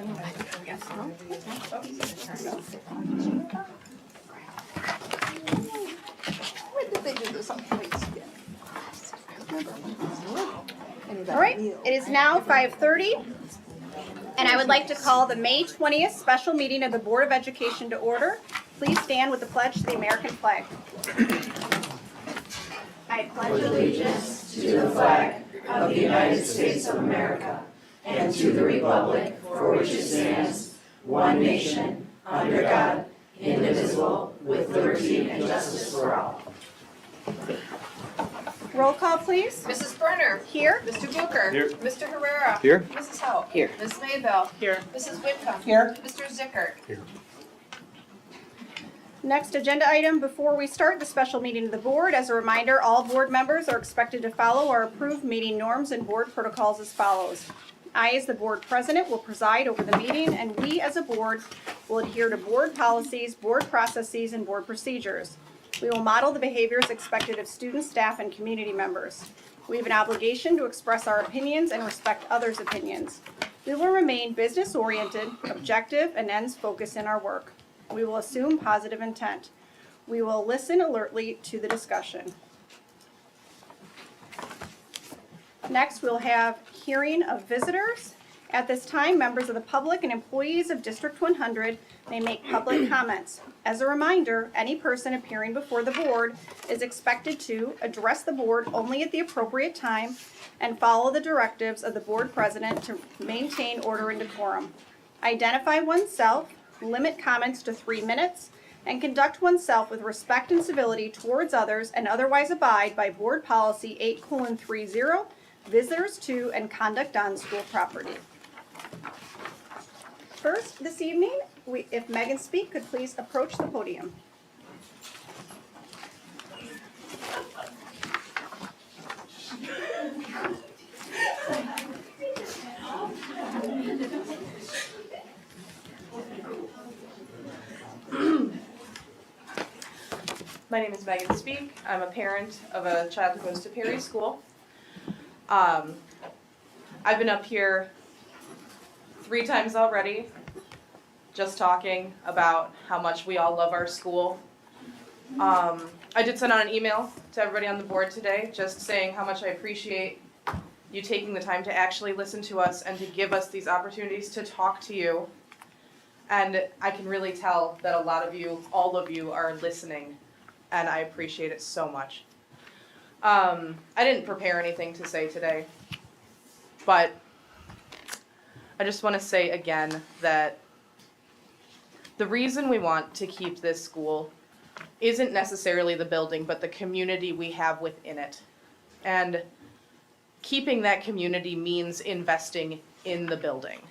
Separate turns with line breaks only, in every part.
When did they do this on plates again?
All right, it is now 5:30, and I would like to call the May 20th special meeting of the Board of Education to order. Please stand with the pledge to the American flag. I pledge allegiance
to the flag of the United States of America and to the republic for which it stands, one nation, under God, indivisible, with liberty and justice for all.
Roll call, please.
Mrs. Brenner.
Here.
Mr. Booker.
Here.
Mr. Herrera.
Here.
Mrs. Hope.
Here.
Ms. Maybell.
Here.
Mrs. Whitcomb.
Here.
Mr. Zickert.
Here.
Next agenda item before we start the special meeting of the board. As a reminder, all board members are expected to follow our approved meeting norms and board protocols as follows. I, as the board president, will preside over the meeting, and we, as a board, will adhere to board policies, board processes, and board procedures. We will model the behaviors expected of students, staff, and community members. We have an obligation to express our opinions and respect others' opinions. We will remain business-oriented, objective, and ends-focused in our work. We will assume positive intent. We will listen alertly to the discussion. Next, we'll have hearing of visitors. At this time, members of the public and employees of District 100 may make public comments. As a reminder, any person appearing before the board is expected to address the board only at the appropriate time and follow the directives of the board president to maintain order and decorum. Identify oneself, limit comments to 3 minutes, and conduct oneself with respect and civility towards others, and otherwise abide by board policy 8:30, visitors to and conduct on school property. First, this evening, if Megan Speak could please approach the podium.
My name is Megan Speak. I'm a parent of a child who goes to Perry School. I've been up here 3 times already, just talking about how much we all love our school. I did send out an email to everybody on the board today, just saying how much I appreciate you taking the time to actually listen to us and to give us these opportunities to talk to you. And I can really tell that a lot of you, all of you, are listening, and I appreciate it so much. I didn't prepare anything to say today, but I just want to say again that the reason we want to keep this school isn't necessarily the building, but the community we have within it. And keeping that community means investing in the building.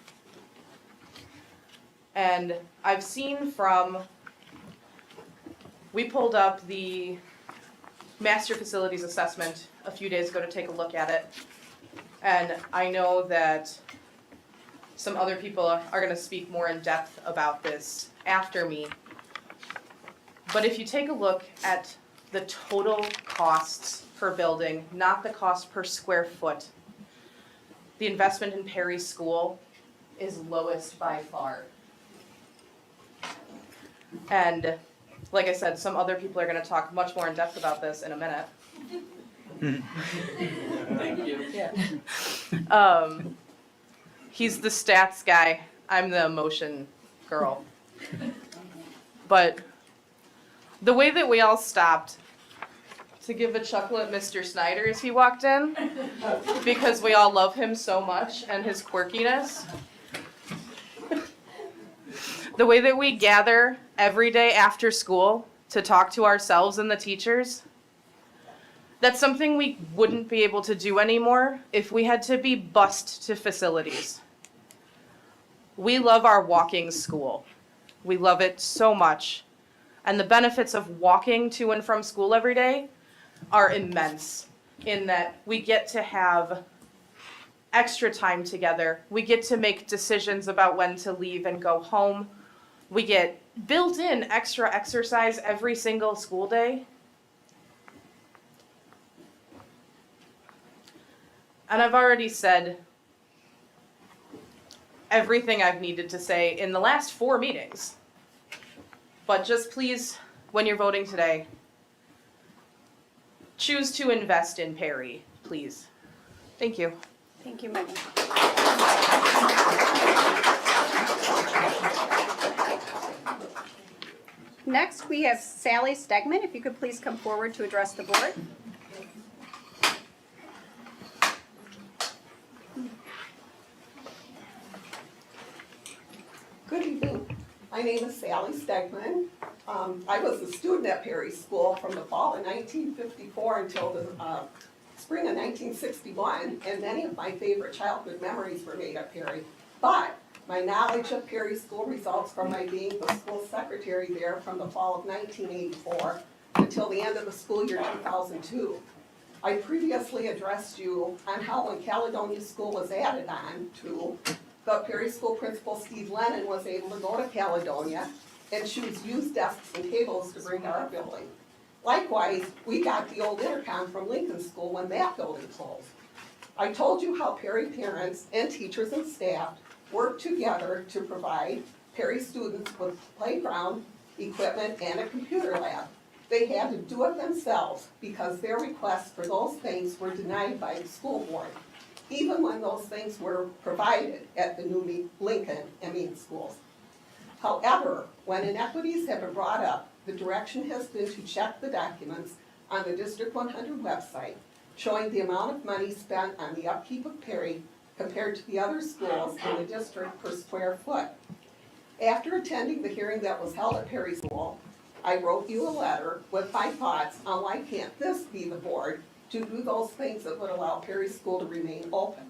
And I've seen we pulled up the master facilities assessment a few days ago to take a look at it. And I know that some other people are going to speak more in depth about this after me. But if you take a look at the total costs per building, not the cost per square foot, the investment in Perry School is lowest by far. And like I said, some other people are going to talk much more in depth about this in a minute. Thank you. Yeah. He's the stats guy. I'm the emotion girl. But the way that we all stopped to give a chuckle at Mr. Snyder as he walked in, because we all love him so much and his quirkiness. The way that we gather every day after school to talk to ourselves and the teachers, that's something we wouldn't be able to do anymore if we had to be bused to facilities. We love our walking school. We love it so much. And the benefits of walking to and from school every day are immense in that we get to have extra time together. We get to make decisions about when to leave and go home. We get built-in extra exercise every single school day. And I've already said everything I've needed to say in the last 4 meetings. But just please, when you're voting today, choose to invest in Perry, please. Thank you.
Thank you, Megan. Next, we have Sally Stegman. If you could please come forward to address the board.
Good evening. My name is Sally Stegman. I was a student at Perry School from the fall of 1954 until the spring of 1961, and many of my favorite childhood memories were made at Perry. But my knowledge of Perry School results from my being the school secretary there from the fall of 1984 until the end of the school year 2002. I previously addressed you on how when Caledonia School was added on to, the Perry School principal, Steve Lennon, was able to go to Caledonia and choose used desks and tables to bring to our building. Likewise, we got the old intercom from Lincoln School when that building closed. I told you how Perry parents and teachers and staff worked together to provide Perry students with playground equipment and a computer lab. They had to do it themselves because their requests for those things were denied by the school board, even when those things were provided at the new Lincoln and Mean schools. However, when inequities have been brought up, the direction has been to check the documents on the District 100 website showing the amount of money spent on the upkeep of Perry compared to the other schools in the district per square foot. After attending the hearing that was held at Perry School, I wrote you a letter with my thoughts on why can't this be the board to do those things that would allow Perry School to remain open.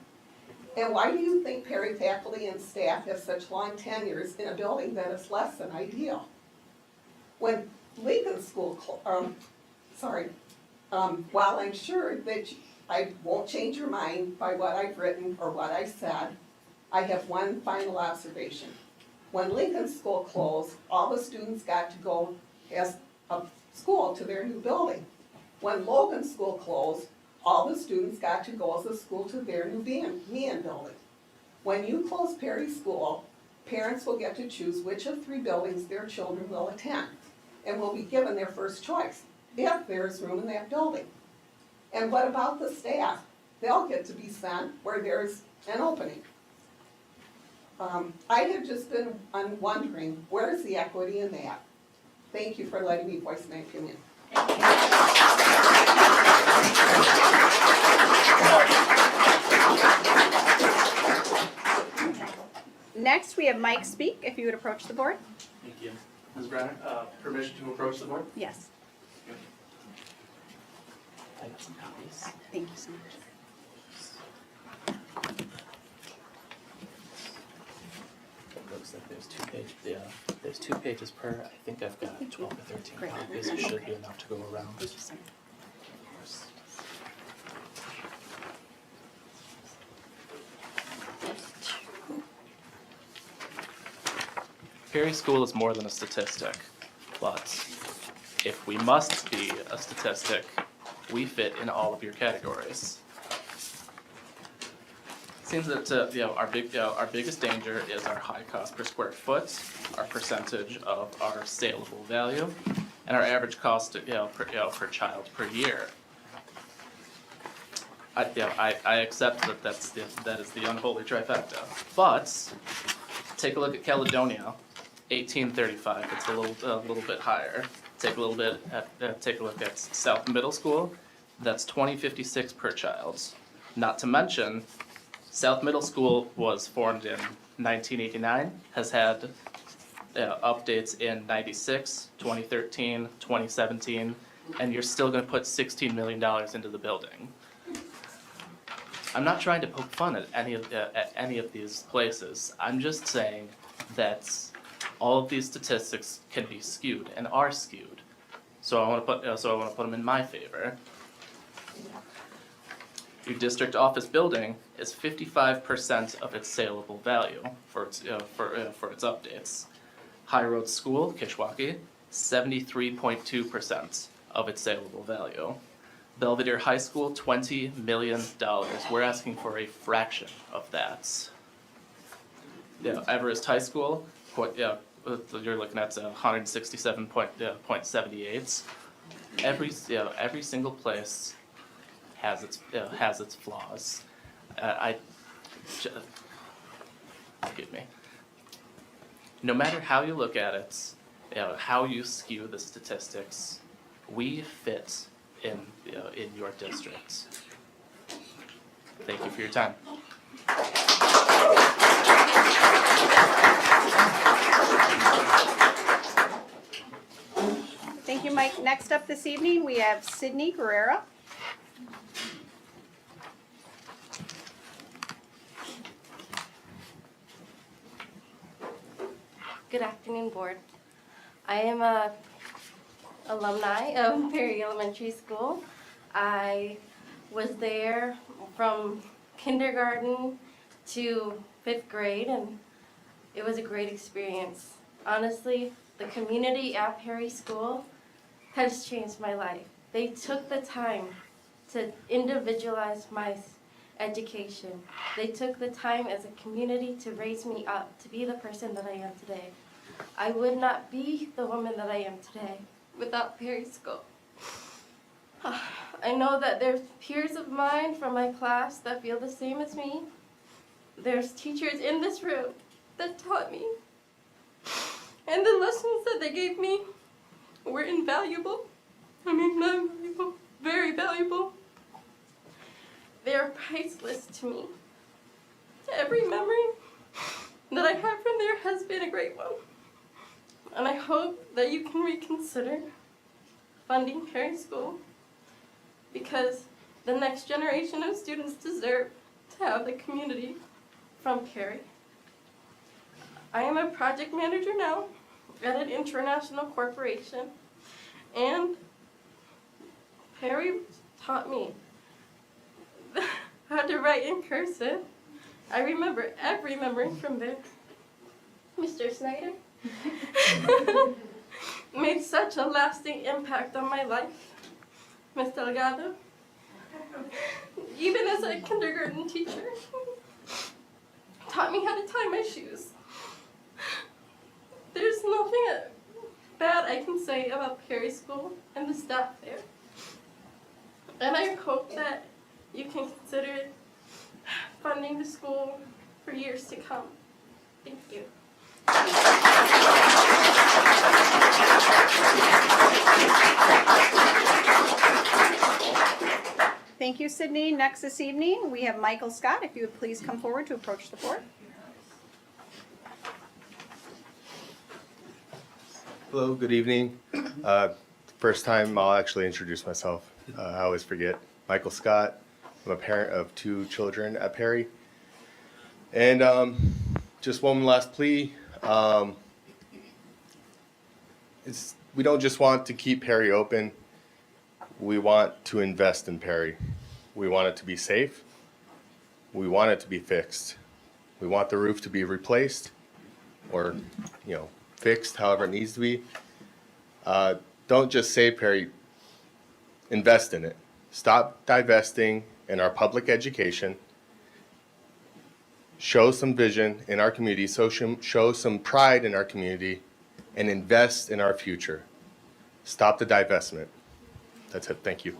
And why do you think Perry faculty and staff have such long tenures in a building that is less than ideal? When Lincoln School, while I'm sure that I won't change your mind by what I've written or what I said, I have one final observation. When Lincoln School closed, all the students got to go as a school to their new building. When Logan School closed, all the students got to go as a school to their new Meehan building. When you close Perry School, parents will get to choose which of 3 buildings their children will attend and will be given their first choice, if there is room in that building. And what about the staff? They'll get to be sent where there's an opening. I have just been wondering, where's the equity in that? Thank you for letting me voice my opinion.
Next, we have Mike speak, if you would approach the board.
Thank you. Ms. Brenner, permission to approach the board?
Yes.
I got some copies.
Thank you so much.
It looks like there's 2 pages per. I think I've got 12 or 13
Great.
copies. It should be enough to go around.
Thank you, sir.
Perry School is more than a statistic, but if we must be a statistic, we fit in all of your categories. Seems that our biggest danger is our high cost per square foot, our percentage of our saleable value, and our average cost per child per year. I accept that is the unholy trifecta. But take a look at Caledonia, 1835. It's a little bit higher. Take a look at South Middle School. That's 2056 per child. Not to mention, South Middle School was formed in 1989, has had updates in 96, 2013, 2017, and you're still going to put $16 million into the building. I'm not trying to poke fun at any of these places. I'm just saying that all of these statistics can be skewed and are skewed. So I want to put them in my favor. Your district office building is 55% of its saleable value for its updates. High Road School, Kishwaukee, 73.2% of its saleable value. Belvedere High School, $20 million. We're asking for a fraction of that. Everest High School, you're looking at 167.78. Every single place has its flaws. Excuse me. No matter how you look at it, how you skew the statistics, we fit in your district. Thank you for your time.
Thank you, Mike. Next up this evening, we have Sydney Guerrera.
Good afternoon, Board. I am a alumni of Perry Elementary School. I was there from kindergarten to 5th grade, and it was a great experience. Honestly, the community at Perry School has changed my life. They took the time to individualize my education. They took the time as a community to raise me up to be the person that I am today. I would not be the woman that I am today without Perry School. I know that there's peers of mine from my class that feel the same as me. There's teachers in this room that taught me. And the lessons that they gave me were invaluable. I mean, not invaluable, very valuable. They are priceless to me. Every memory that I have from there has been a great one. And I hope that you can reconsider funding Perry School, because the next generation of students deserve to have the community from Perry. I am a project manager now at an international corporation, and Perry taught me how to write in cursive. I remember every memory from there. Mr. Snyder made such a lasting impact on my life. Ms. Delgado, even as a kindergarten teacher, taught me how to tie my shoes. There's nothing bad I can say about Perry School and the staff there. And I hope that you can consider funding the school for years to come. Thank you.
Thank you, Sydney. Next this evening, we have Michael Scott. If you would please come forward to approach the board.
Hello, good evening. First time I'll actually introduce myself. I always forget. Michael Scott. I'm a parent of 2 children at Perry. And just one last plea. We don't just want to keep Perry open. We want to invest in Perry. We want it to be safe. We want it to be fixed. We want the roof to be replaced or, fixed however it needs to be. Don't just save Perry, invest in it. Stop divesting in our public education. Show some vision in our community, show some pride in our community, and invest in our future. Stop the divestment. That's it. Thank you.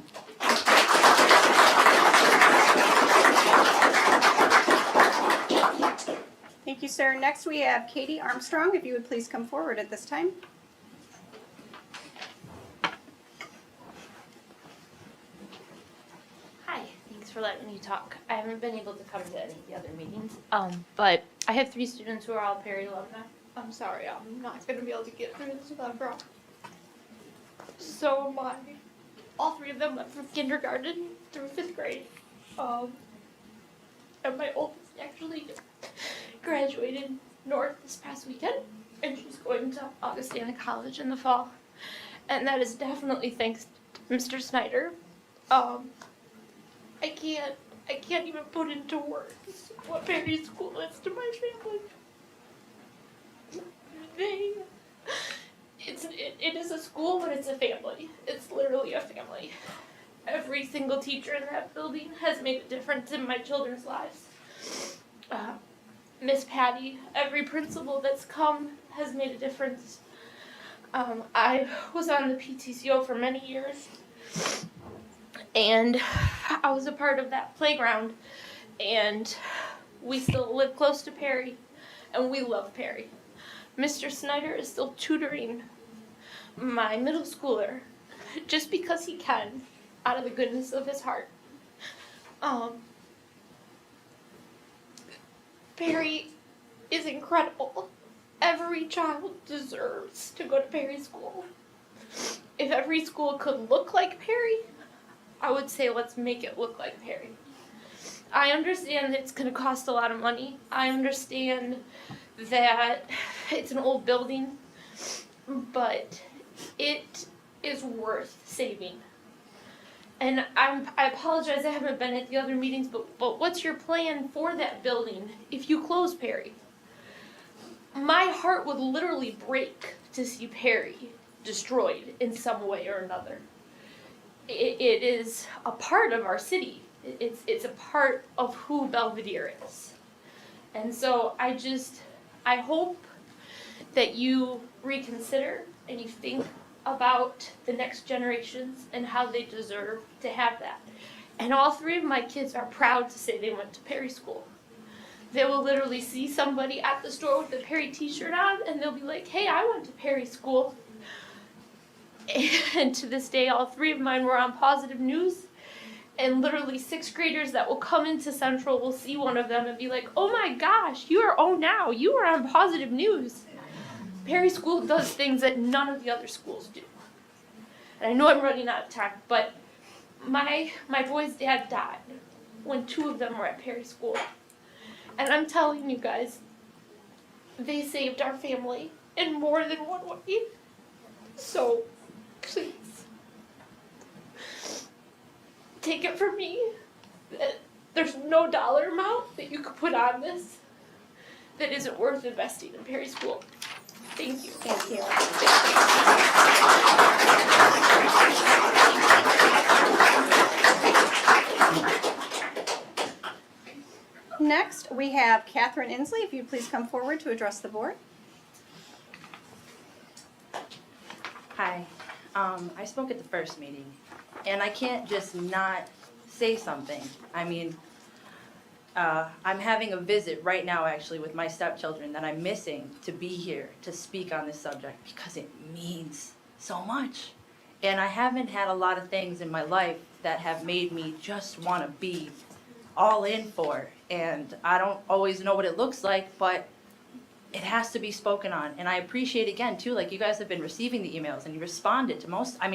Thank you, sir. Next, we have Katie Armstrong. If you would please come forward at this time.
Hi, thanks for letting me talk. I haven't been able to come to any of the other meetings, but I have 3 students who are all Perry alumni. I'm sorry, I'm not going to be able to get through this without crying. So am I. All 3 of them went from kindergarten through 5th grade. And my oldest actually graduated North this past weekend, and she's going to Augustana College in the fall. And that is definitely thanks to Mr. Snyder. I can't even put into words what Perry School is to my family. It is a school, but it's a family. It's literally a family. Every single teacher in that building has made a difference in my children's lives. Miss Patty, every principal that's come has made a difference. I was on the PTCO for many years, and I was a part of that playground, and we still live close to Perry, and we love Perry. Mr. Snyder is still tutoring my middle schooler just because he can, out of the goodness of his heart. Perry is incredible. Every child deserves to go to Perry School. If every school could look like Perry, I would say let's make it look like Perry. I understand that it's going to cost a lot of money. I understand that it's an old building, but it is worth saving. And I apologize, I haven't been at the other meetings, but what's your plan for that building if you close Perry? My heart would literally break to see Perry destroyed in some way or another. It is a part of our city. It's a part of who Belvedere is. And so I hope that you reconsider and you think about the next generations and how they deserve to have that. And all three of my kids are proud to say they went to Perry School. They will literally see somebody at the store with a Perry t-shirt on and they'll be like, hey, I went to Perry School. And to this day, all three of mine were on Positive News. And literally sixth graders that will come into Central will see one of them and be like, oh my gosh, you are on Positive News. Perry School does things that none of the other schools do. And I know I'm running out of time, but my boy's dad died when two of them were at Perry School. And I'm telling you guys, they saved our family in more than one way. So, please, take it from me that there's no dollar amount that you could put on this that isn't worth investing in Perry School. Thank you.
Thank you. Next, we have Catherine Inslee. If you'd please come forward to address the board.
Hi, I spoke at the first meeting, and I can't just not say something. I mean, I'm having a visit right now, actually, with my stepchildren that I'm missing to be here to speak on this subject because it means so much. And I haven't had a lot of things in my life that have made me just want to be all in for. And I don't always know what it looks like, but it has to be spoken on. And I appreciate, again, too, like you guys have been receiving the emails and you responded to most, I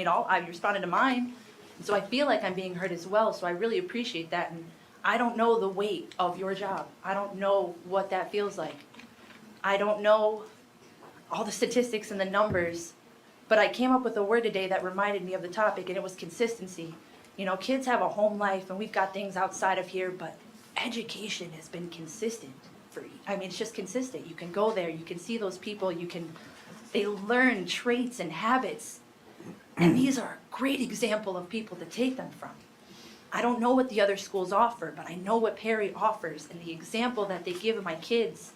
responded to mine. And so I feel like I'm being heard as well. So I really appreciate that. And I don't know the weight of your job. I don't know what that feels like. I don't know all the statistics and the numbers, but I came up with a word today that reminded me of the topic, and it was consistency. You know, kids have a home life and we've got things outside of here, but education has been consistent. It's just consistent. You can go there, you can see those people, they learn traits and habits. And these are a great example of people to take them from. I don't know what the other schools offer, but I know what Perry offers, and the example that they give my kids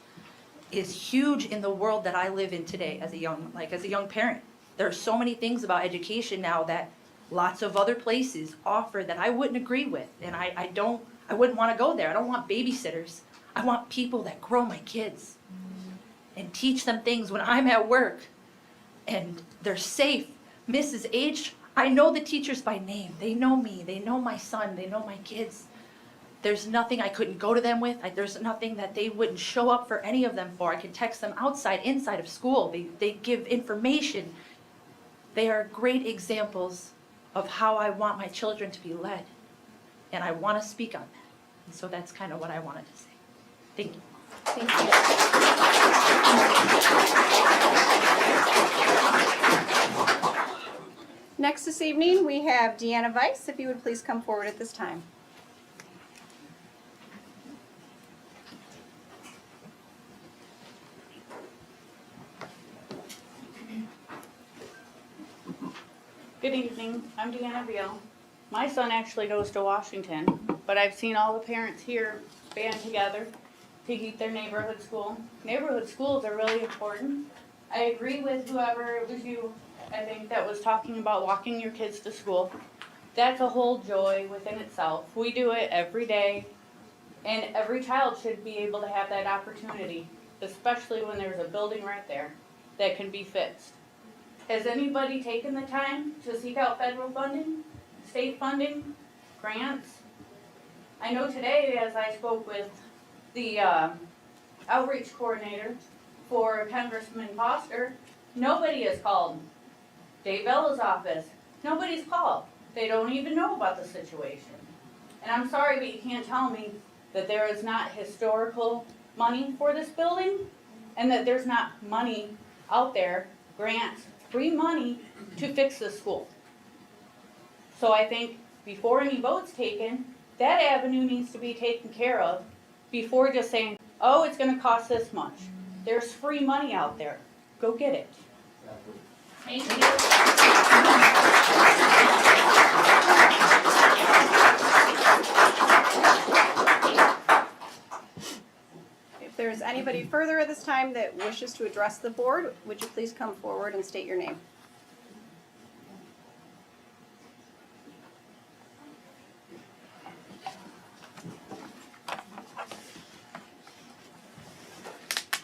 is huge in the world that I live in today as a young parent. There are so many things about education now that lots of other places offer that I wouldn't agree with, and I wouldn't want to go there. I don't want babysitters. I want people that grow my kids and teach them things when I'm at work and they're safe. Mrs. H, I know the teachers by name. They know me. They know my son. They know my kids. There's nothing I couldn't go to them with. There's nothing that they wouldn't show up for any of them for. I can text them outside, inside of school. They give information. They are great examples of how I want my children to be led. And I want to speak on that. And so that's kind of what I wanted to say. Thank you.
Thank you. Next this evening, we have Deanna Weiss. If you would please come forward at this time.
Good evening, I'm Deanna Beal. My son actually goes to Washington, but I've seen all the parents here band together to keep their neighborhood school. Neighborhood schools are really important. I agree with whoever, it was you, I think, that was talking about walking your kids to school. That's a whole joy within itself. We do it every day, and every child should be able to have that opportunity, especially when there's a building right there that can be fixed. Has anybody taken the time to seek out federal funding, state funding, grants? I know today, as I spoke with the outreach coordinator for Congressman Foster, nobody has called. Dave Bella's office, nobody's called. They don't even know about the situation. And I'm sorry, but you can't tell me that there is not historical money for this building and that there's not money out there, grants, free money to fix the school. So I think before any vote's taken, that avenue needs to be taken care of before just saying, oh, it's gonna cost this much. There's free money out there. Go get it. Thank you.
If there's anybody further at this time that wishes to address the board, would you please come forward and state your name?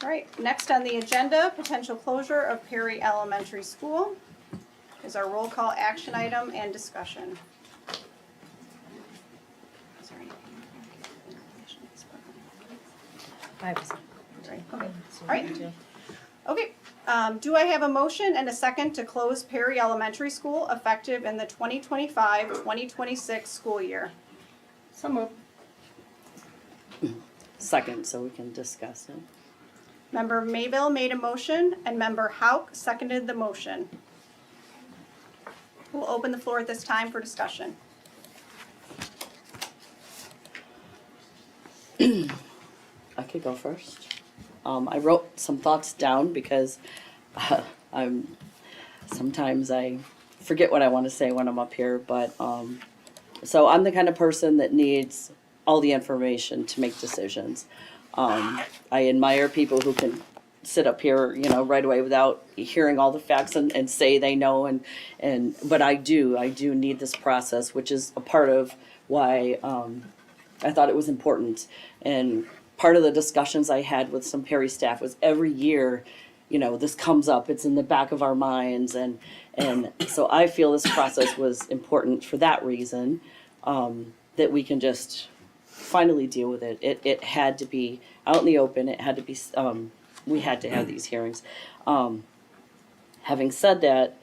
All right, next on the agenda, potential closure of Perry Elementary School is our roll call action item and discussion. Sorry. Sorry. Okay. All right. Okay. Do I have a motion and a second to close Perry Elementary School effective in the 2025-2026 school year?
So moved. Second, so we can discuss it.
Member Mayville made a motion and Member Hauk seconded the motion. We'll open the floor at this time for discussion.
I could go first. I wrote some thoughts down because sometimes I forget what I want to say when I'm up here, but so I'm the kind of person that needs all the information to make decisions. I admire people who can sit up here, right away without hearing all the facts and say they know but I do need this process, which is a part of why I thought it was important. And part of the discussions I had with some Perry staff was every year, this comes up, it's in the back of our minds, and so I feel this process was important for that reason, that we can just finally deal with it. It had to be out in the open. It had to be, we had to have these hearings. Having said that,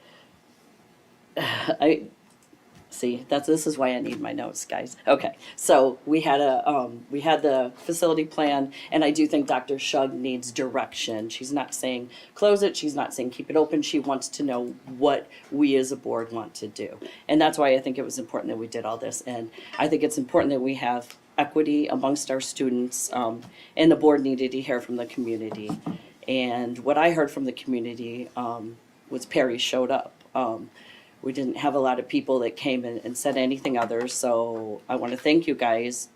this is why I need my notes, guys. Okay, so we had the facility plan, and I do think Dr. Shug needs direction. She's not saying close it. She's not saying keep it open. She wants to know what we as a board want to do, and that's why I think it was important that we did all this. And I think it's important that we have equity amongst our students, and the board needed to hear from the community. And what I heard from the community was Perry showed up. We didn't have a lot of people that came in and said anything other, so I want to thank you guys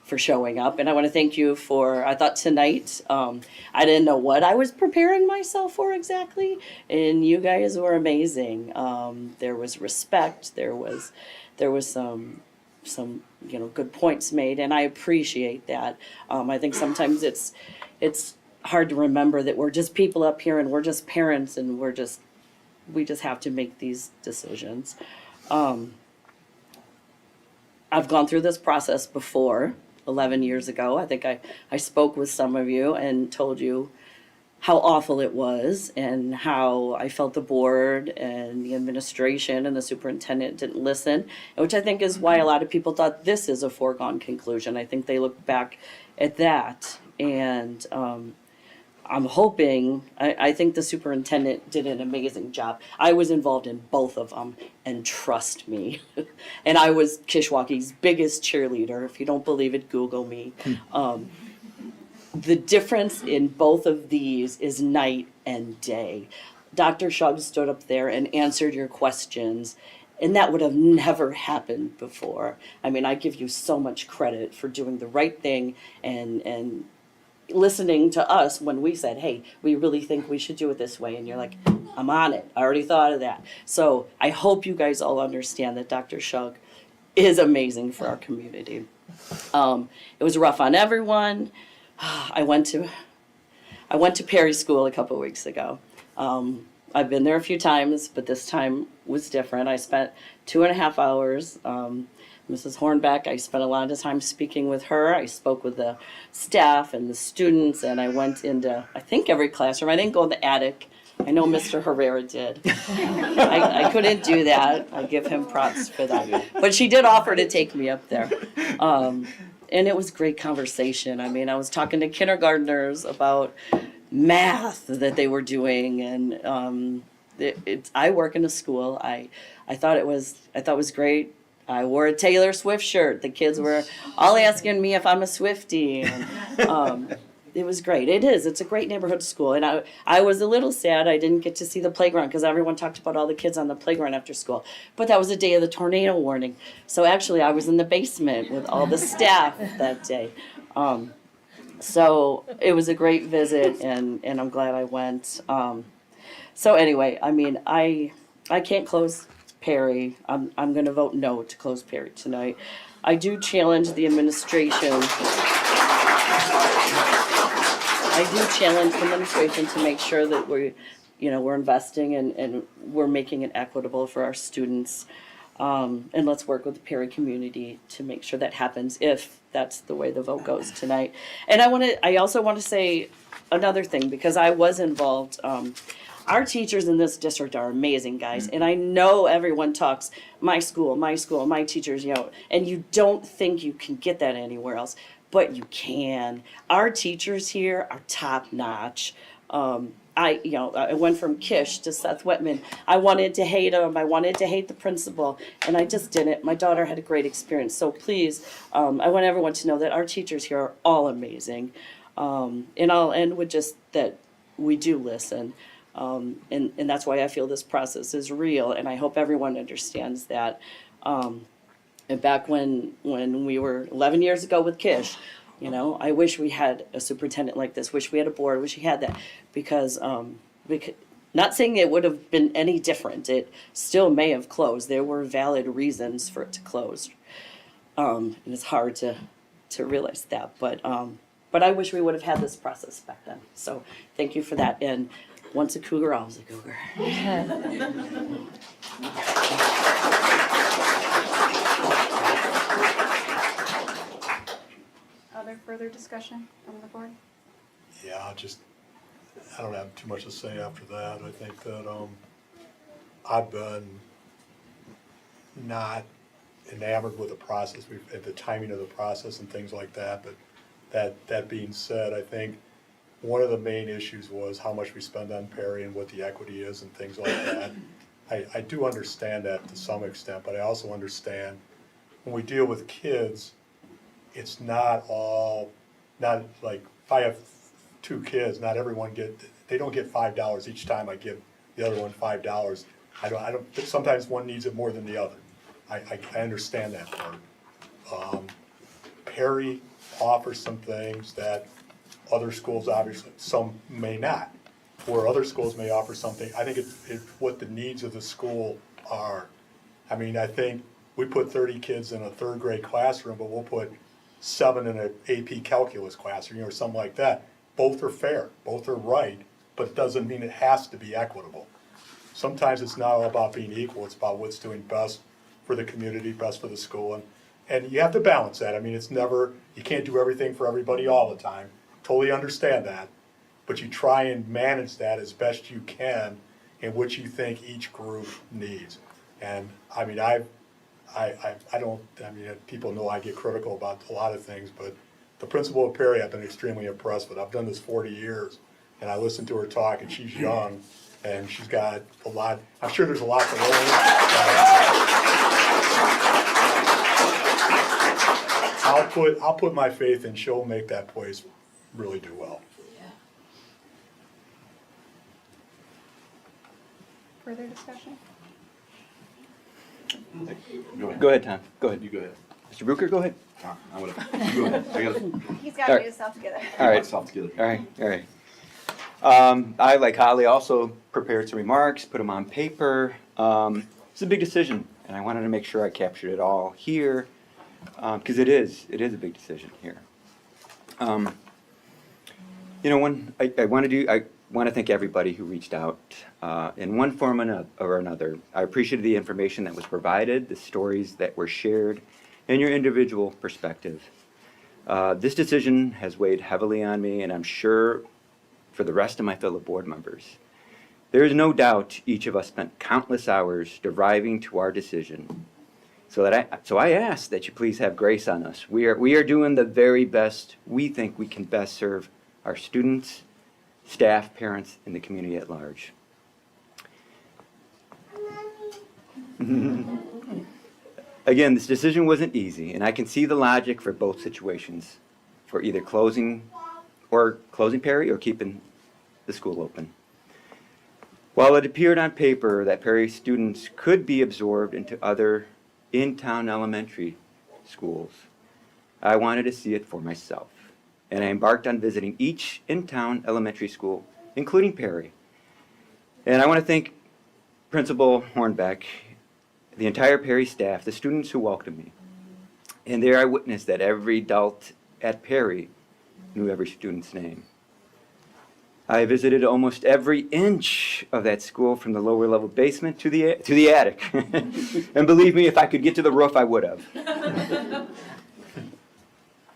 for showing up, and I want to thank you I thought tonight, I didn't know what I was preparing myself for exactly, and you guys were amazing. There was respect, there was some good points made, and I appreciate that. I think sometimes it's hard to remember that we're just people up here and we're just parents and we just have to make these decisions. I've gone through this process before, 11 years ago. I think I spoke with some of you and told you how awful it was and how I felt the board and the administration and the superintendent didn't listen, which I think is why a lot of people thought this is a foregone conclusion. I think they look back at that, and I'm hoping, I think the superintendent did an amazing job. I was involved in both of them, and trust me. And I was Kishwaukee's biggest cheerleader. If you don't believe it, Google me. The difference in both of these is night and day. Dr. Shug stood up there and answered your questions, and that would have never happened before. I mean, I give you so much credit for doing the right thing and
listening to us when we said, hey, we really think we should do it this way. And you're like, I'm on it. I already thought of that. So I hope you guys all understand that Dr. Shug is amazing for our community. It was rough on everyone. I went to Perry School a couple weeks ago. I've been there a few times, but this time was different. I spent 2.5 hours. Mrs. Hornbeck, I spent a lot of time speaking with her. I spoke with the staff and the students, and I went into, I think, every classroom. I didn't go in the attic. I know Mr. Herrera did. I couldn't do that. I give him props for that. But she did offer to take me up there. And it was great conversation. I mean, I was talking to kindergartners about math that they were doing, and I work in a school. I thought it was great. I wore a Taylor Swift shirt. The kids were all asking me if I'm a Swiftie. And, it was great. It is. It's a great neighborhood school. And I was a little sad I didn't get to see the playground because everyone talked about all the kids on the playground after school. But that was the day of the tornado warning. So actually I was in the basement with all the staff that day. So it was a great visit, and I'm glad I went. So anyway, I mean, I can't close Perry. I'm going to vote no to close Perry tonight. I do challenge the administration. To make sure that we're investing and we're making it equitable for our students. And let's work with the Perry community to make sure that happens if that's the way the vote goes tonight. And I also want to say another thing, because I was involved. Our teachers in this district are amazing, guys. And I know everyone talks, my school, my teachers, and you don't think you can get that anywhere else, but you can. Our teachers here are top notch. I went from Kish to Seth Whitman. I wanted to hate him. I wanted to hate the principal, and I just didn't. My daughter had a great experience. So please, I want everyone to know that our teachers here are all amazing. And I'll end with just that we do listen. And that's why I feel this process is real, and I hope everyone understands that. And back when we were 11 years ago with Kish, I wish we had a superintendent like this, wish we had a board, wish we had that, because not saying it would have been any different, it still may have closed. There were valid reasons for it to close. And it's hard to realize that, but I wish we would have had this process back then. So thank you for that, and once a cougar, always a cougar.
Other further discussion from the board?
Yeah, I don't have too much to say after that. I think that I've been not enamored with the process, the timing of the process and things like that. But that being said, I think one of the main issues was how much we spend on Perry and what the equity is and things like that. I do understand that to some extent, but I also understand when we deal with kids, it's not like if I have 2 kids, not everyone they don't get $5 each time I give the other one $5. I don't, sometimes one needs it more than the other. I understand that part. Perry offers some things that other schools, obviously, some may not, where other schools may offer something. I think it's what the needs of the school are. I mean, I think we put 30 kids in a 3rd grade classroom, but we'll put 7 in an AP calculus classroom, or something like that. Both are fair, both are right, but it doesn't mean it has to be equitable. Sometimes it's not all about being equal, it's about what's doing best for the community, best for the school, and you have to balance that. I mean, you can't do everything for everybody all the time. Totally understand that, but you try and manage that as best you can in what you think each group needs. And I mean, people know I get critical about a lot of things, but the principal of Perry I've been extremely impressed with. I've done this 40 years, and I listen to her talk, and she's young, and she's got a lot. I'm sure there's a lot to learn. I'll put my faith in she'll make that place really do well.
Further discussion?
Go ahead, Tom. Go ahead. You go ahead. Mr. Bruker, go ahead.
I'm gonna, go ahead. I gotta
He's
All
got to
right.
get himself together.
All
get
right.
myself together.
All right. I, like Holly, also prepared some remarks, put them on paper. It's a big decision, and I wanted to make sure I captured it all here, because it is a big decision here. I want to thank everybody who reached out in one form or another. I appreciated the information that was provided, the stories that were shared, and your individual perspective. This decision has weighed heavily on me, and I'm sure for the rest of my fellow board members. There is no doubt each of us spent countless hours deriving to our decision. So I ask that you please have grace on us. We are doing the very best we think we can best serve our students, staff, parents, and the community at large. Again, this decision wasn't easy, and I can see the logic for both situations, for either closing Perry or keeping the school open. While it appeared on paper that Perry students could be absorbed into other in-town elementary schools, I wanted to see it for myself, and I embarked on visiting each in-town elementary school, including Perry. And I want to thank Principal Hornbeck, the entire Perry staff, the students who welcomed me. And there I witnessed that every adult at Perry knew every student's name. I visited almost every inch of that school, from the lower level basement to the attic. And believe me, if I could get to the roof, I would have.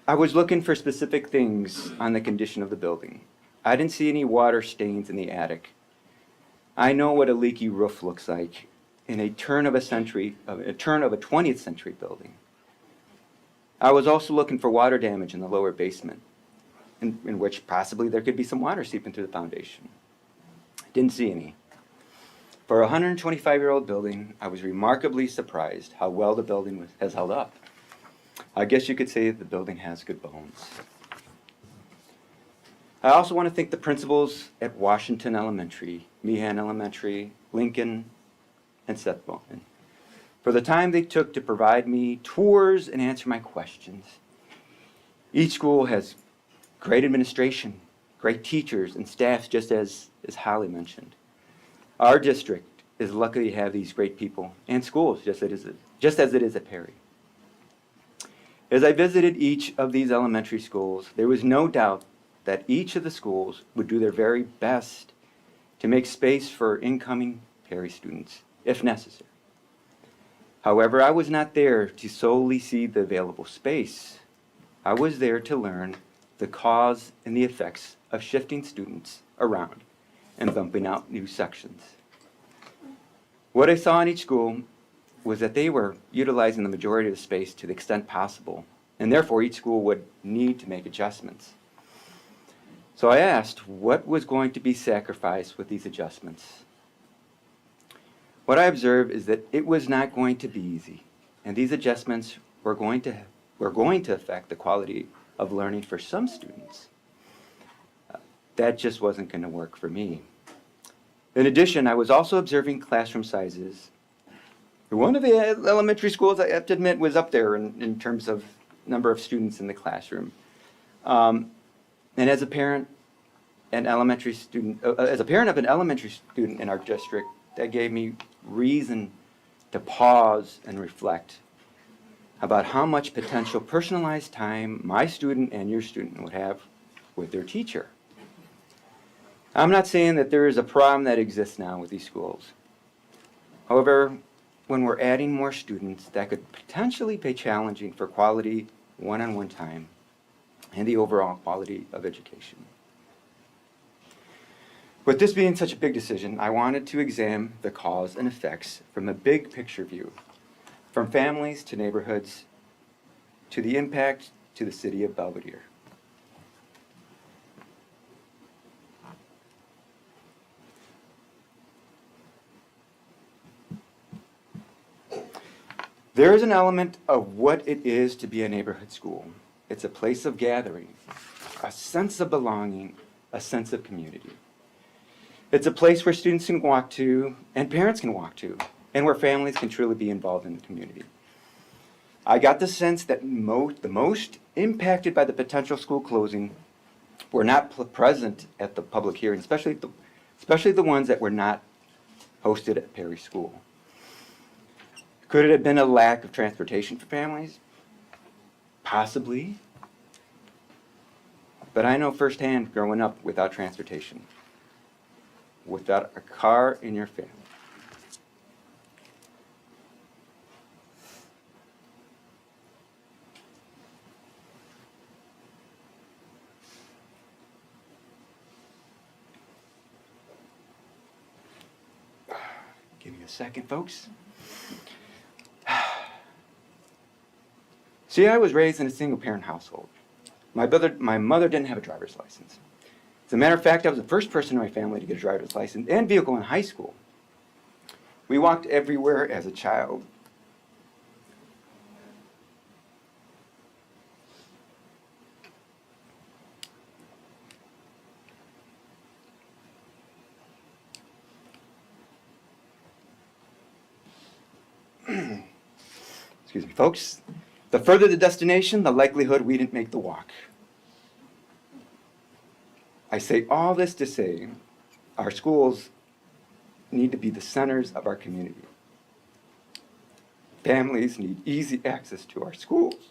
I was looking for specific things on the condition of the building. I didn't see any water stains in the attic. I know what a leaky roof looks like in a turn of a 20th century building. I was also looking for water damage in the lower basement, in which possibly there could be some water seeping through the foundation. Didn't see any. For a 125-year-old building, I was remarkably surprised how well the building has held up. I guess you could say the building has good bones. I also want to thank the principals at Washington Elementary, Meehan Elementary, Lincoln, and Seth Bowman for the time they took to provide me tours and answer my questions. Each school has great administration, great teachers, and staff, just as Holly mentioned. Our district is lucky to have these great people and schools, just as it is at Perry. As I visited each of these elementary schools, there was no doubt that each of the schools would do their very best to make space for incoming Perry students, if necessary. However, I was not there to solely see the available space. I was there to learn the cause and the effects of shifting students around and bumping out new sections. What I saw in each school was that they were utilizing the majority of the space to the extent possible, and therefore each school would need to make adjustments. So I asked what was going to be sacrificed with these adjustments. What I observed is that it was not going to be easy, and these adjustments were going to affect the quality of learning for some students. That just wasn't going to work for me. In addition, I was also observing classroom sizes. One of the elementary schools, I have to admit, was up there in terms of number of students in the classroom. And as a parent of an elementary student in our district, that gave me reason to pause and reflect about how much potential personalized time my student and your student would have with their teacher. I'm not saying that there is a problem that exists now with these schools. However, when we're adding more students, that could potentially be challenging for quality one-on-one time and the overall quality of education. With this being such a big decision, I wanted to examine the cause and effects from a big picture view, from families to neighborhoods to the impact to the city of Belvedere. There is an element of what it is to be a neighborhood school. It's a place of gathering, a sense of belonging, a sense of community. It's a place where students can walk to and parents can walk to, and where families can truly be involved in the community. I got the sense that the most impacted by the potential school closing were not present at the public hearing, especially the ones that were not hosted at Perry School. Could it have been a lack of transportation for families? Possibly. But I know firsthand growing up without transportation, without a car in your family. Give me a second, folks. See, I was raised in a single-parent household. My mother didn't have a driver's license. As a matter of fact, I was the first person in my family to get a driver's license and vehicle in high school. We walked everywhere as a child. Excuse me, folks. The further the destination, the likelihood we didn't make the walk. I say all this to say our schools need to be the centers of our community. Families need easy access to our schools.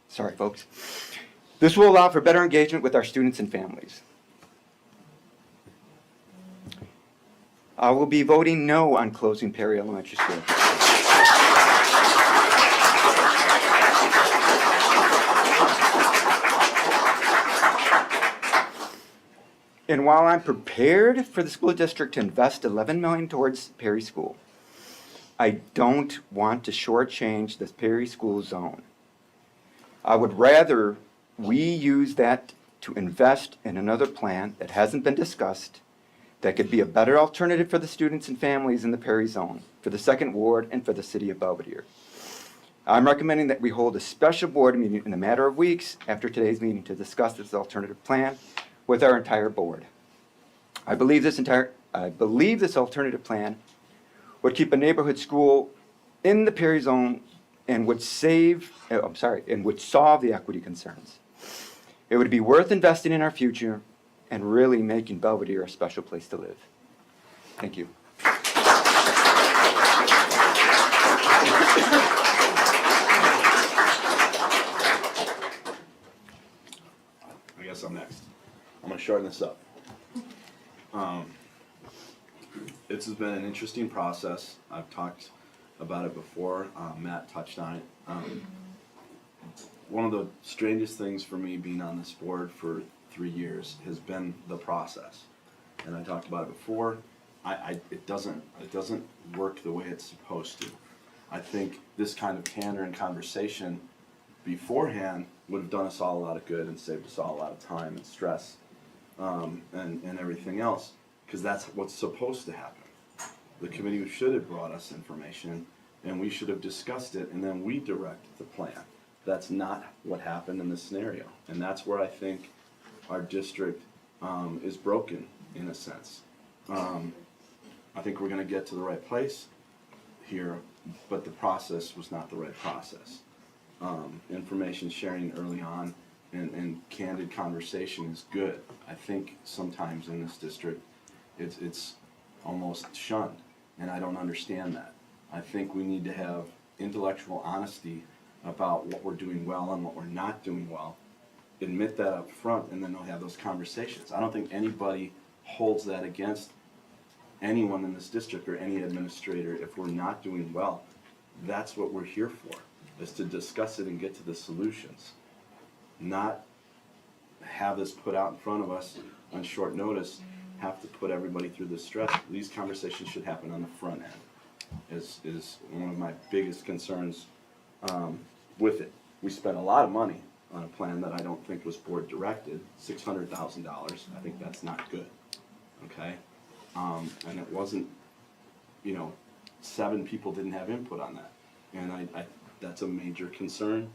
Sorry, folks. This will allow for better engagement with our students and families. I will be voting no on closing Perry Elementary School. And while I'm prepared for the school district to invest $11 million towards Perry School, I don't want to shortchange this Perry School zone. I would rather we use that to invest in another plan that hasn't been discussed, that could be a better alternative for the students and families in the Perry zone, for the Second Ward, and for the city of Belvedere. I'm recommending that we hold a special board meeting in a matter of weeks after today's meeting to discuss this alternative plan with our entire board. I believe this alternative plan would keep a neighborhood school in the Perry zone and would solve the equity concerns. It would be worth investing in our future and really making Belvedere a special place to live. Thank you.
I guess I'm next. I'm gonna shorten this up. This has been an interesting process. I've talked about it before. Matt touched on it. One of the strangest things for me being on this board for 3 years has been the process. And I talked about it before. It doesn't work the way it's supposed to. I think this kind of candor and conversation beforehand would have done us all a lot of good and saved us all a lot of time and stress and everything else, because that's what's supposed to happen. The committee should have brought us information and we should have discussed it and then we direct the plan. That's not what happened in this scenario. And that's where I think our district is broken in a sense. I think we're gonna get to the right place here, but the process was not the right process. Information sharing early on and candid conversation is good. I think sometimes in this district, it's almost shunned, and I don't understand that. I think we need to have intellectual honesty about what we're doing well and what we're not doing well. Admit that up front, and then we'll have those conversations. I don't think anybody holds that against anyone in this district or any administrator if we're not doing well. That's what we're here for, is to discuss it and get to the solutions. Not have this put out in front of us on short notice, have to put everybody through this stress. These conversations should happen on the front end, is one of my biggest concerns with it. We spent a lot of money on a plan that I don't think was board directed, $600,000. I think that's not good, okay? And it wasn't, 7 people didn't have input on that. And I that's a major concern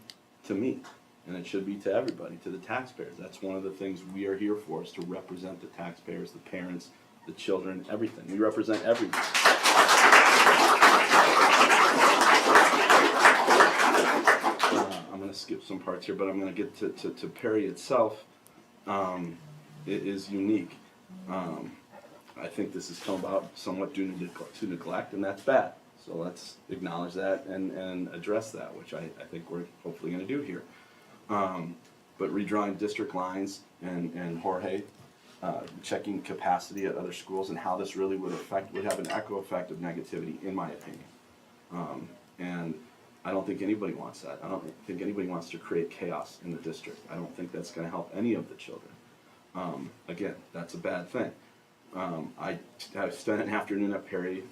to me. And it should be to everybody, to the taxpayers. That's one of the things we are here for, is to represent the taxpayers, the parents, the children, everything. We represent everything. I'm going to skip some parts here, but I'm going to get to Perry itself. It is unique. I think this has come about somewhat due to neglect, and that's bad. So let's acknowledge that and address that, which I think we're hopefully going to do here. But redrawing district lines and Jorge, checking capacity at other schools and how this really would have an echo effect of negativity, in my opinion. And I don't think anybody wants that. I don't think anybody wants to create chaos in the district. I don't think that's going to help any of the children. Again, that's a bad thing. I spent an afternoon at Perry.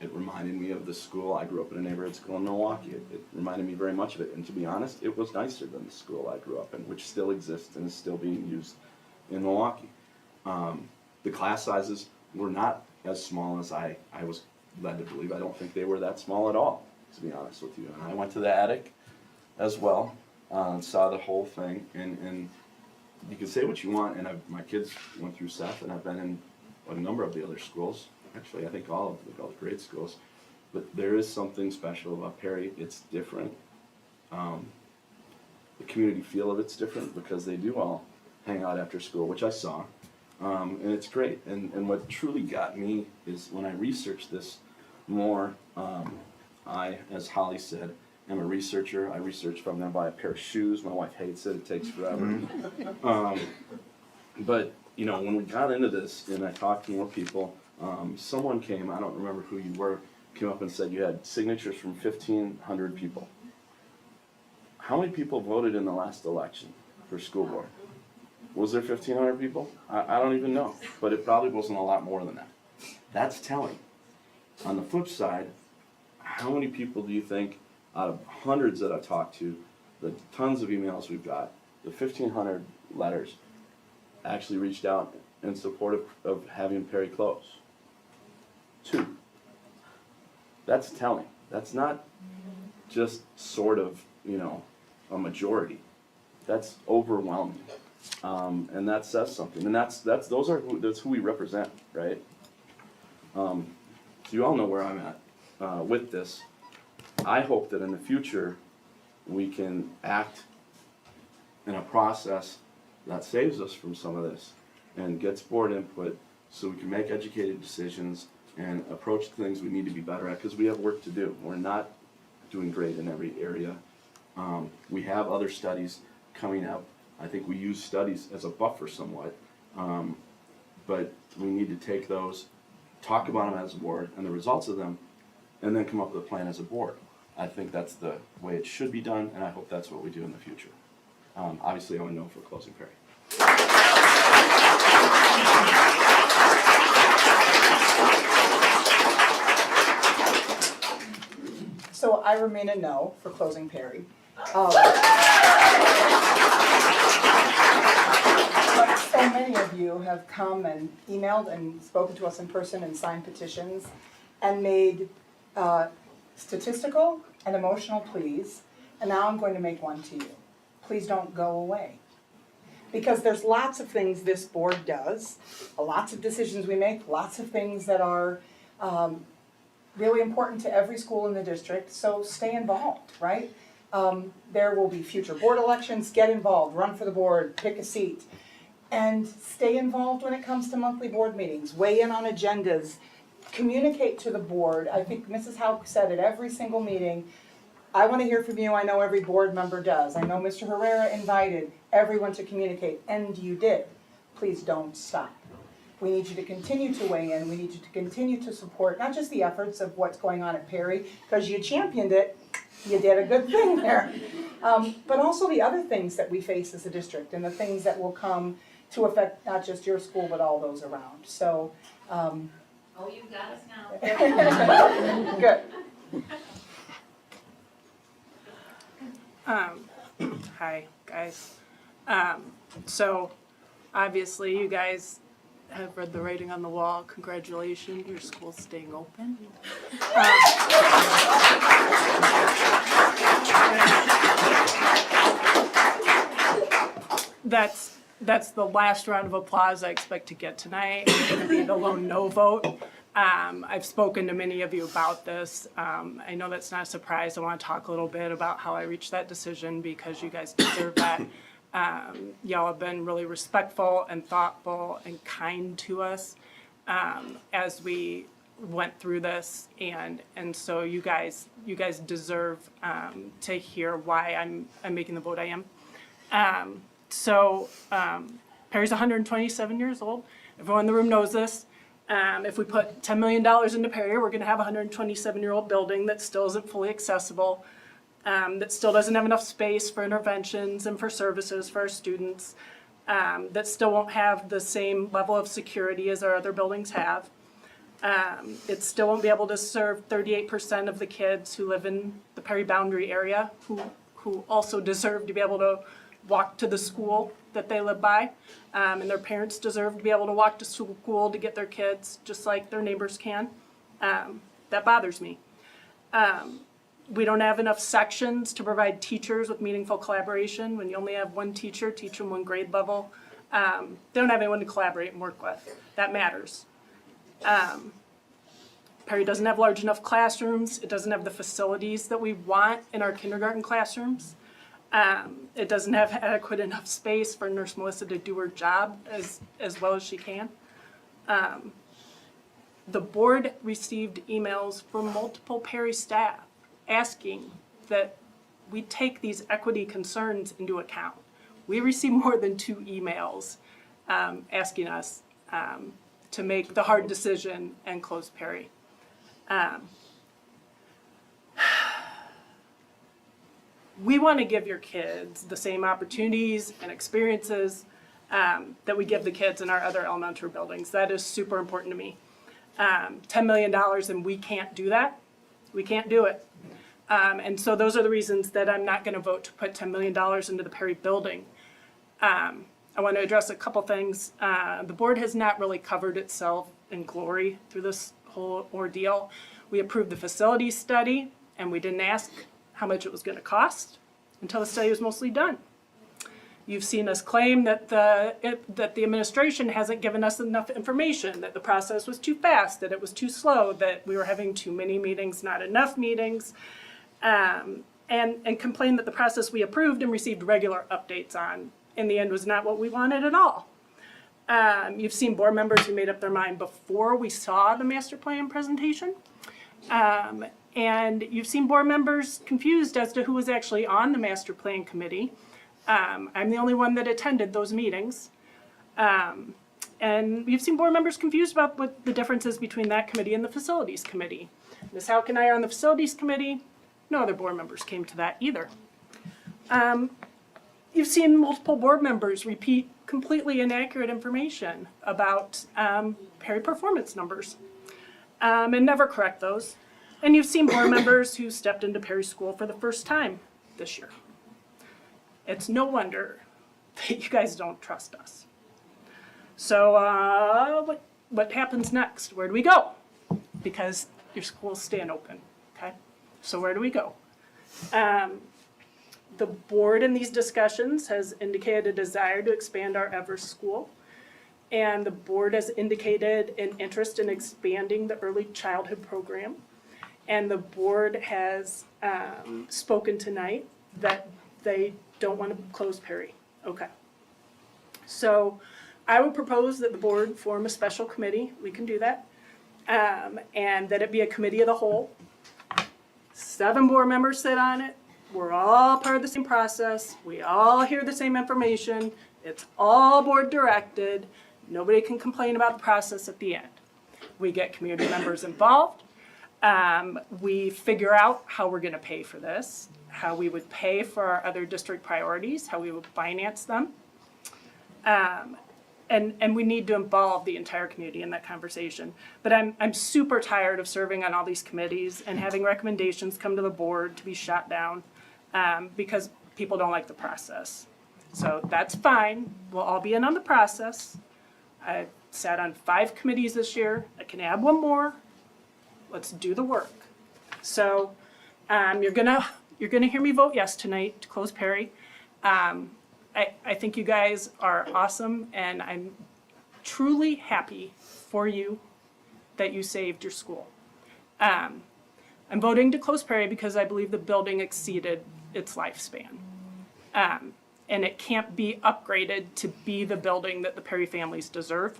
It reminded me of the school. I grew up in a neighborhood school in Milwaukee. It reminded me very much of it. And to be honest, it was nicer than the school I grew up in, which still exists and is still being used in Milwaukee. The class sizes were not as small as I was led to believe. I don't think they were that small at all, to be honest with you. And I went to the attic as well, and saw the whole thing. And you can say what you want, and my kids went through Seth, and I've been in a number of the other schools. Actually, I think all the grade schools. But there is something special about Perry. It's different. The community feel of it's different because they do all hang out after school, which I saw. And it's great. And what truly got me is when I researched this more, I, as Holly said, am a researcher. I research from them, buy a pair of shoes. My wife hates it. It takes forever. But, you know, when we got into this and I talked to more people, someone came, I don't remember who you were, came up and said you had signatures from 1,500 people. How many people voted in the last election for school board? Was there 1,500 people? I don't even know, but it probably wasn't a lot more than that. That's telling. On the flip side, how many people do you think, out of hundreds that I've talked to, the tons of emails we've got, the 1,500 letters, actually reached out in support of having Perry close? 2. That's telling. That's not just sort of, you know, a majority. That's overwhelming. And that says something. And that's who we represent, right? So you all know where I'm at with this. I hope that in the future we can act in a process that saves us from some of this and gets board input so we can make educated decisions and approach things we need to be better at, because we have work to do. We're not doing great in every area. We have other studies coming up. I think we use studies as a buffer somewhat, but we need to take those, talk about them as a board and the results of them, and then come up with a plan as a board. I think that's the way it should be done, and I hope that's what we do in the future. Obviously, I'm a no for closing Perry.
So I remain a no for closing Perry. But so many of you have come and emailed and spoken to us in person and signed petitions and made statistical and emotional pleas, and now I'm going to make one to you. Please don't go away. Because there's lots of things this board does, lots of decisions we make, lots of things that are really important to every school in the district, so stay involved, right? There will be future board elections, get involved, run for the board, pick a seat, and stay involved when it comes to monthly board meetings, weigh in on agendas, communicate to the board. I think Mrs. Hauk said at every single meeting, I want to hear from you. I know every board member does. I know Mr. Herrera invited everyone to communicate, and you did. Please don't stop. We need you to continue to weigh in. We need you to continue to support not just the efforts of what's going on at Perry, because you championed it, you did a good thing there, but also the other things that we face as a district and the things that will come to affect not just your school, but all those around. So,
oh, you got us now.
Good.
Hi, guys. So, obviously, you guys have read the writing on the wall. Congratulations, your school's staying open. that's the last round of applause I expect to get tonight. It's going to be the lone no vote. I've spoken to many of you about this. I know that's not a surprise. I want to talk a little bit about how I reached that decision because you guys deserve that. Y'all have been really respectful and thoughtful and kind to us as we went through this, and so you guys deserve to hear why I'm making the vote I am. Perry's 127 years old. Everyone in the room knows this. If we put $10 million into Perry, we're going to have a 127-year-old building that still isn't fully accessible, that still doesn't have enough space for interventions and for services for our students, that still won't have the same level of security as our other buildings have. It still won't be able to serve 38% of the kids who live in the Perry boundary area, who also deserve to be able to walk to the school that they live by, and their parents deserve to be able to walk to school to get their kids just like their neighbors can. That bothers me. We don't have enough sections to provide teachers with meaningful collaboration. When you only have one teacher, teach them one grade level, they don't have anyone to collaborate and work with. That matters. Perry doesn't have large enough classrooms. It doesn't have the facilities that we want in our kindergarten classrooms. It doesn't have adequate enough space for Nurse Melissa to do her job as well as she can. The board received emails from multiple Perry staff asking that we take these equity concerns into account. We received more than 2 emails asking us to make the hard decision and close Perry. We want to give your kids the same opportunities and experiences that we give the kids in our other elementary buildings. That is super important to me. $10 million and we can't do that. We can't do it. And so those are the reasons that I'm not going to vote to put $10 million into the Perry building. I want to address a couple things. The board has not really covered itself in glory through this whole ordeal. We approved the facility study and we didn't ask how much it was going to cost until the study was mostly done. You've seen us claim that the administration hasn't given us enough information, that the process was too fast, that it was too slow, that we were having too many meetings, not enough meetings, and complain that the process we approved and received regular updates on in the end was not what we wanted at all. You've seen board members who made up their mind before we saw the master plan presentation. And you've seen board members confused as to who was actually on the master plan committee. I'm the only one that attended those meetings. And you've seen board members confused about what the difference is between that committee and the facilities committee. Ms. Houck and I are on the facilities committee. No other board members came to that either. You've seen multiple board members repeat completely inaccurate information about Perry performance numbers and never correct those. And you've seen board members who stepped into Perry School for the first time this year. It's no wonder that you guys don't trust us. So what happens next? Where do we go? Because your schools stand open, okay? So where do we go? The board in these discussions has indicated a desire to expand our Evers School. And the board has indicated an interest in expanding the early childhood program. And the board has spoken tonight that they don't want to close Perry. Okay. So I would propose that the board form a special committee. We can do that. And that it be a committee of the whole. 7 board members sit on it. We're all part of the same process. We all hear the same information. It's all board directed. Nobody can complain about the process at the end. We get community members involved. We figure out how we're going to pay for this, how we would pay for our other district priorities, how we would finance them. And we need to involve the entire community in that conversation. But I'm super tired of serving on all these committees and having recommendations come to the board to be shot down because people don't like the process. So that's fine. We'll all be in on the process. I sat on 5 committees this year. I can add 1 more. Let's do the work. So you're gonna hear me vote yes tonight to close Perry. I think you guys are awesome, and I'm truly happy for you that you saved your school. I'm voting to close Perry because I believe the building exceeded its lifespan. And it can't be upgraded to be the building that the Perry families deserve.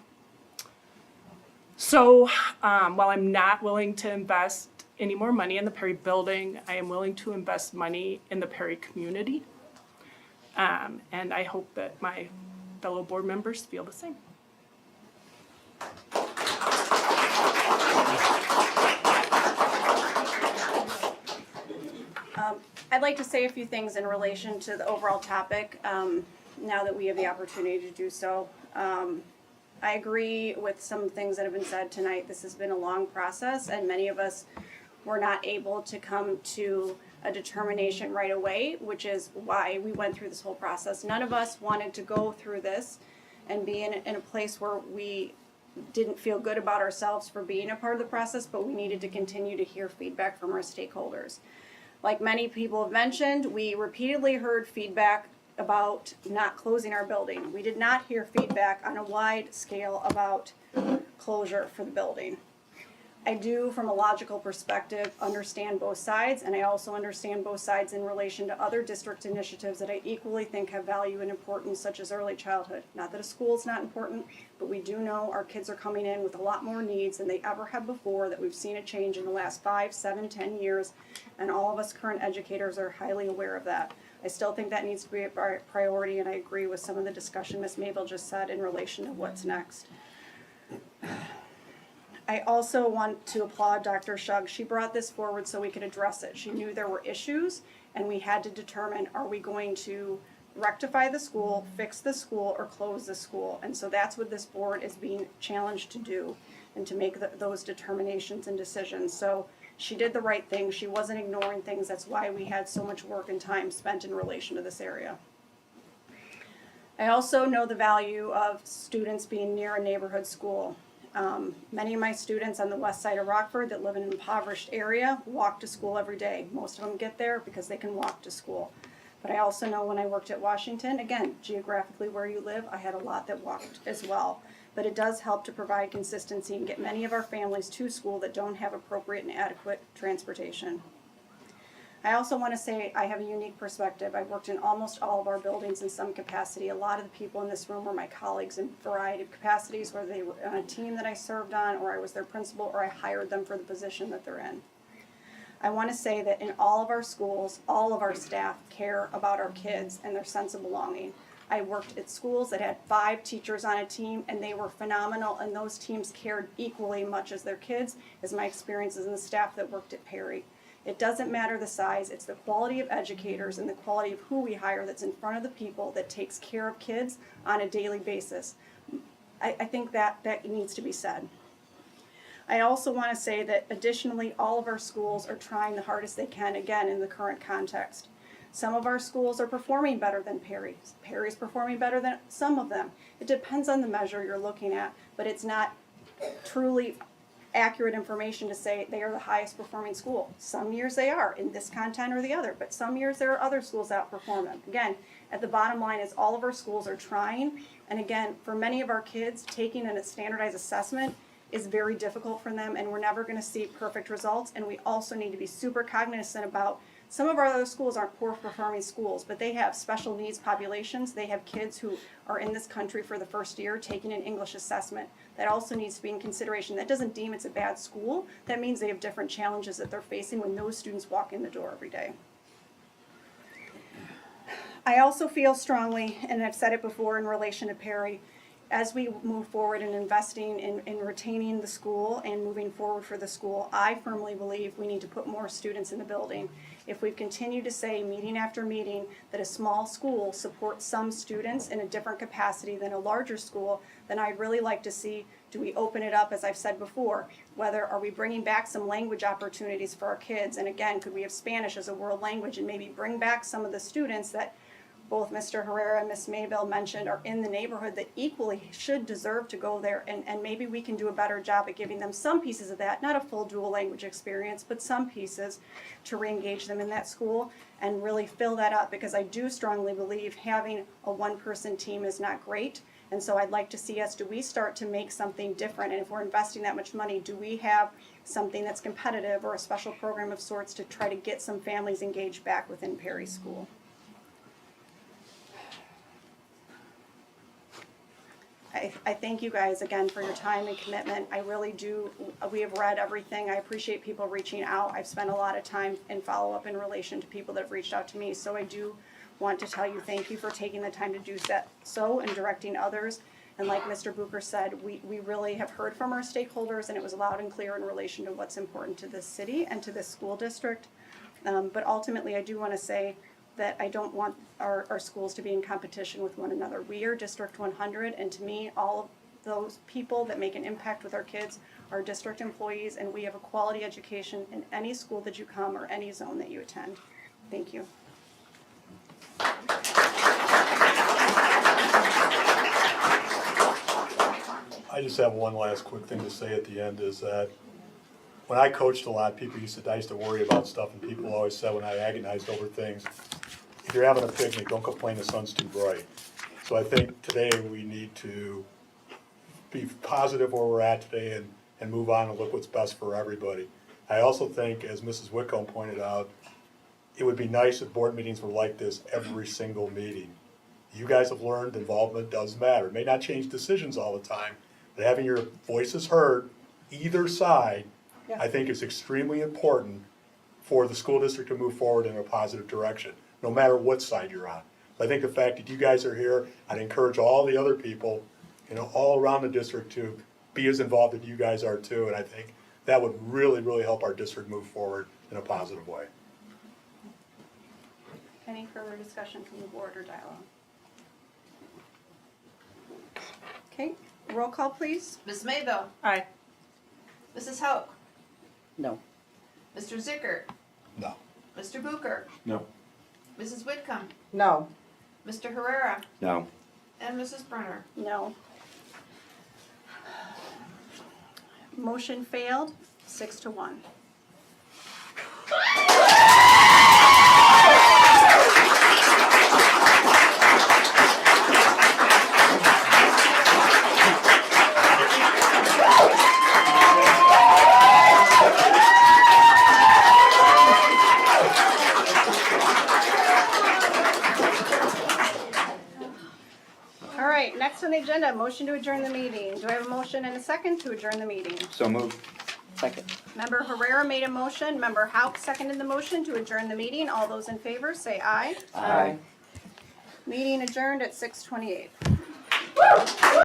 So while I'm not willing to invest any more money in the Perry building, I am willing to invest money in the Perry community. And I hope that my fellow board members feel the same.
I'd like to say a few things in relation to the overall topic, now that we have the opportunity to do so. I agree with some things that have been said tonight. This has been a long process, and many of us were not able to come to a determination right away, which is why we went through this whole process. None of us wanted to go through this and be in a place where we didn't feel good about ourselves for being a part of the process, but we needed to continue to hear feedback from our stakeholders. Like many people have mentioned, we repeatedly heard feedback about not closing our building. We did not hear feedback on a wide scale about closure for the building. I do, from a logical perspective, understand both sides, and I also understand both sides in relation to other district initiatives that I equally think have value and importance, such as early childhood. Not that a school is not important, but we do know our kids are coming in with a lot more needs than they ever have before, that we've seen a change in the last 5, 7, 10 years, and all of us current educators are highly aware of that. I still think that needs to be a priority, and I agree with some of the discussion Ms. Mabel just said in relation to what's next. I also want to applaud Dr. Shug. She brought this forward so we could address it. She knew there were issues, and we had to determine, are we going to rectify the school, fix the school, or close the school? And so that's what this board is being challenged to do, and to make those determinations and decisions. So she did the right thing. She wasn't ignoring things. That's why we had so much work and time spent in relation to this area. I also know the value of students being near a neighborhood school. Many of my students on the west side of Rockford that live in an impoverished area walk to school every day. Most of them get there because they can walk to school. But I also know when I worked at Washington, again, geographically where you live, I had a lot that walked as well. But it does help to provide consistency and get many of our families to school that don't have appropriate and adequate transportation. I also want to say I have a unique perspective. I've worked in almost all of our buildings in some capacity. A lot of the people in this room are my colleagues in a variety of capacities, whether they were on a team that I served on, or I was their principal, or I hired them for the position that they're in. I want to say that in all of our schools, all of our staff care about our kids and their sense of belonging. I worked at schools that had 5 teachers on a team, and they were phenomenal, and those teams cared equally much as their kids, as my experiences in the staff that worked at Perry. It doesn't matter the size, it's the quality of educators and the quality of who we hire that's in front of the people that takes care of kids on a daily basis. I think that needs to be said. I also want to say that additionally, all of our schools are trying the hardest they can, again, in the current context. Some of our schools are performing better than Perry's. Perry's performing better than some of them. It depends on the measure you're looking at, but it's not truly accurate information to say they are the highest performing school. Some years they are in this content or the other, but some years there are other schools that outperform them. Again, at the bottom line is all of our schools are trying, and again, for many of our kids, taking a standardized assessment is very difficult for them, and we're never going to see perfect results. And we also need to be super cognizant about some of our other schools aren't poor performing schools, but they have special needs populations. They have kids who are in this country for the first year taking an English assessment. That also needs to be in consideration. That doesn't deem it's a bad school. That means they have different challenges that they're facing when those students walk in the door every day. I also feel strongly, and I've said it before in relation to Perry, as we move forward in investing in retaining the school and moving forward for the school, I firmly believe we need to put more students in the building. If we continue to say meeting after meeting that a small school supports some students in a different capacity than a larger school, then I'd really like to see, do we open it up, as I've said before, whether are we bringing back some language opportunities for our kids, and again, could we have Spanish as a world language and maybe bring back some of the students that both Mr. Herrera and Ms. Maybell mentioned are in the neighborhood that equally should deserve to go there, and maybe we can do a better job at giving them some pieces of that, not a full dual language experience, but some pieces to re-engage them in that school and really fill that up, because I do strongly believe having a one-person team is not great. And so I'd like to see us, do we start to make something different? And if we're investing that much money, do we have something that's competitive or a special program of sorts to try to get some families engaged back within Perry School? I thank you guys again for your time and commitment. I really do. We have read everything. I appreciate people reaching out. I've spent a lot of time in follow-up in relation to people that have reached out to me. So I do want to tell you thank you for taking the time to do so and directing others. And like Mr. Bucher said, we really have heard from our stakeholders, and it was loud and clear in relation to what's important to this city and to this school district. But ultimately, I do want to say that I don't want our schools to be in competition with one another. We are District 100, and to me, all of those people that make an impact with our kids are district employees, and we have a quality education in any school that you come or any zone that you attend. Thank you.
I just have one last quick thing to say at the end is that when I coached a lot, I used to worry about stuff, and people always said when I agonized over things, if you're having a picnic, don't complain the sun's too bright. So I think today we need to be positive where we're at today and move on and look what's best for everybody. I also think, as Mrs. Whitcomb pointed out, it would be nice if board meetings were like this every single meeting. You guys have learned involvement does matter. It may not change decisions all the time, but having your voices heard, either side,
Yeah.
I think is extremely important for the school district to move forward in a positive direction, no matter what side you're on. I think the fact that you guys are here, I'd encourage all the other people, all around the district to be as involved as you guys are too, and I think that would really, really help our district move forward in a positive way.
Any further discussion from the board or dialogue? Okay, roll call, please.
Ms. Maybell.
Aye.
Mrs. Hauk.
No.
Mr. Zickert.
No.
Mr. Bucher.
No.
Mrs. Whitcomb.
No.
Mr. Herrera.
No.
And Mrs. Brenner.
No. Motion failed, 6-1. All right, next on the agenda, motion to adjourn the meeting. Do I have a motion and a second to adjourn the meeting?
So moved.
Second.
Member Herrera made a motion. Member Hauk seconded the motion to adjourn the meeting. All those in favor, say aye.
Aye.
Meeting adjourned at 6:28.